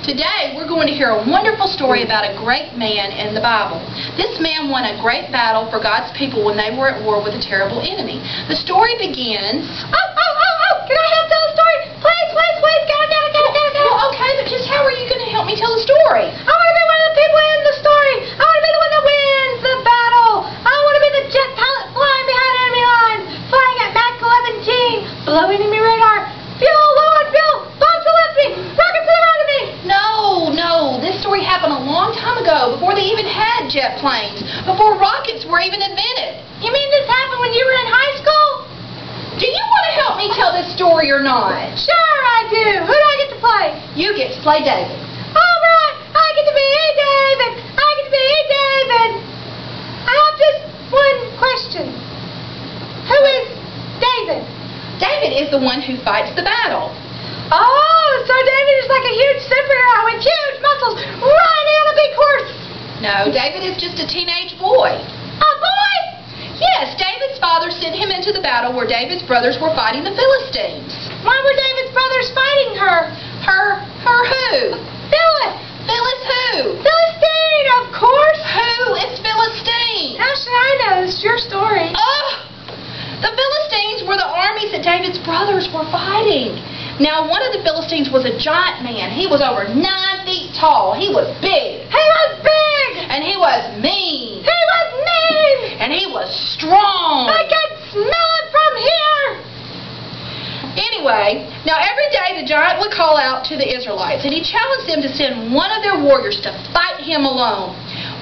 Today we're going to hear a wonderful story about a great man in the Bible. This man won a great battle for God's people when they were at war with a terrible enemy. The story begins... Oh! Can I help tell the story? Please, go. Well, okay, but just how are you going to help me tell the story? I want to be one of the people in the story. I want to be the one that wins the battle. I want to be the jet pilot flying behind enemy lines, flying at Mach 11G, below enemy radar. Fuel low on fuel, bombs to left me, rockets to the right of me. No, this story happened a long time ago, before they even had jet planes, before rockets were even invented. You mean this happened when you were in high school? Do you want to help me tell this story or not? Sure I do. Who do I get to play? You get to play David. All right, I get to be David. I have just one question. Who is David? David is the one who fights the battle. Oh, so David is like a huge superhero with huge muscles riding on a big horse. No, David is just a teenage boy. A boy? Yes, David's father sent him into the battle where David's brothers were fighting the Philistines. Why were David's brothers fighting her? Her who? Phyllis. Phyllis who? Philistine, of course. Who is Philistine? How should I know? It's your story. The Philistines were the armies that David's brothers were fighting. Now, one of the Philistines was a giant man. He was over 9 feet tall. He was big. He was big. And he was mean. He was mean. And he was strong. I can smell it from here. Anyway, now every day the giant would call out to the Israelites, and he challenged them to send one of their warriors to fight him alone.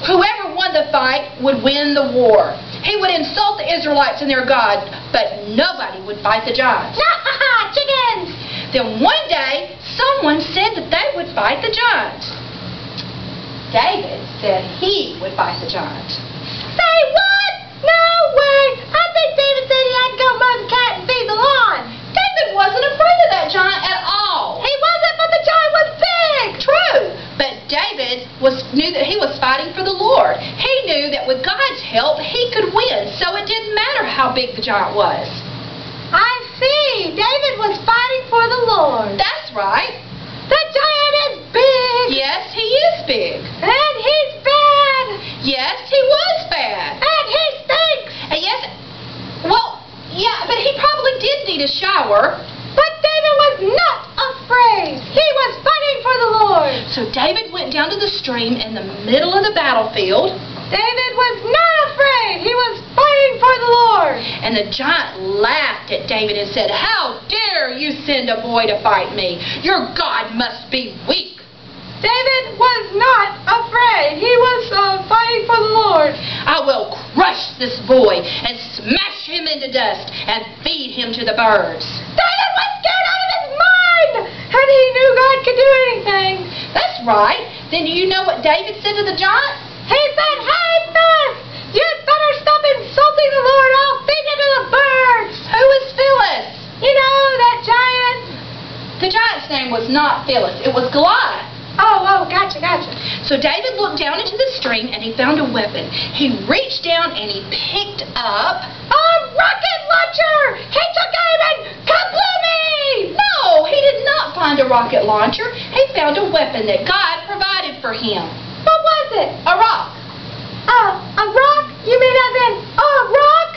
Whoever won the fight would win the war. He would insult the Israelites and their God, but nobody would fight the giant. Chickens! Then one day, someone said that they would fight the giant. David said he would fight the giant. Say what? No way! I think David said he had to go mow the cat and feed the lawn. David wasn't afraid of that giant at all. He wasn't, but the giant was big. True, but David knew that he was fighting for the Lord. He knew that with God's help, he could win, so it didn't matter how big the giant was. I see. David was fighting for the Lord. That's right. The giant is big. Yes, he is big. And he's bad. Yes, he was bad. And he stinks. And yes, well, yeah, but he probably did need a shower. But David was not afraid. He was fighting for the Lord. So David went down to the stream in the middle of the battlefield. David was not afraid. He was fighting for the Lord. And the giant laughed at David and said, "How dare you send a boy to fight me? Your God must be weak." David was not afraid. He was fighting for the Lord. "I will crush this boy and smash him into dust and feed him to the birds." David was scared out of his mind. And he knew God could do anything. That's right. Then do you know what David said to the giant? He said, "Hey, Phyllis, you'd better stop insulting the Lord. I'll feed you to the birds." Who is Phyllis? You know, that giant. The giant's name was not Phyllis. It was Goliath. Oh, gotcha. So David looked down into the stream and he found a weapon. He reached down and he picked up a rocket launcher. He took aim and kablooey! No, he did not find a rocket launcher. He found a weapon that God provided for him. What was it? A rock. A rock? You mean as in a rock?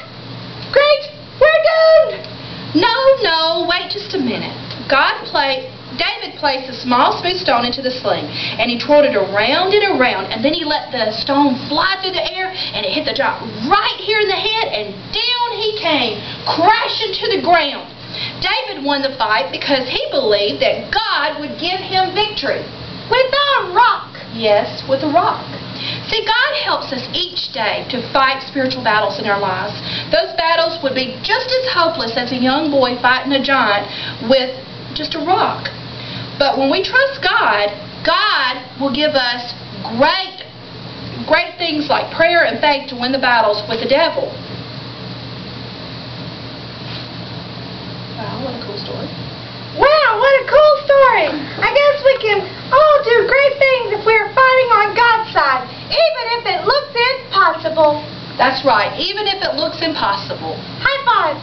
Great, we're doomed. No, wait just a minute. David placed a small smooth stone into the sling, and he twirled it around and around, and then he let the stone fly through the air, and it hit the giant right here in the head, and down he came, crashing to the ground. David won the fight because he believed that God would give him victory. With a rock. Yes, with a rock. See, God helps us each day to fight spiritual battles in our lives. Those battles would be just as hopeless as a young boy fighting a giant with just a rock. But when we trust God, God will give us great things like prayer and faith to win the battles with the devil. Wow, what a cool story. Wow, what a cool story. I guess we can all do great things if we're fighting on God's side, even if it looks impossible. That's right, even if it looks impossible. High five.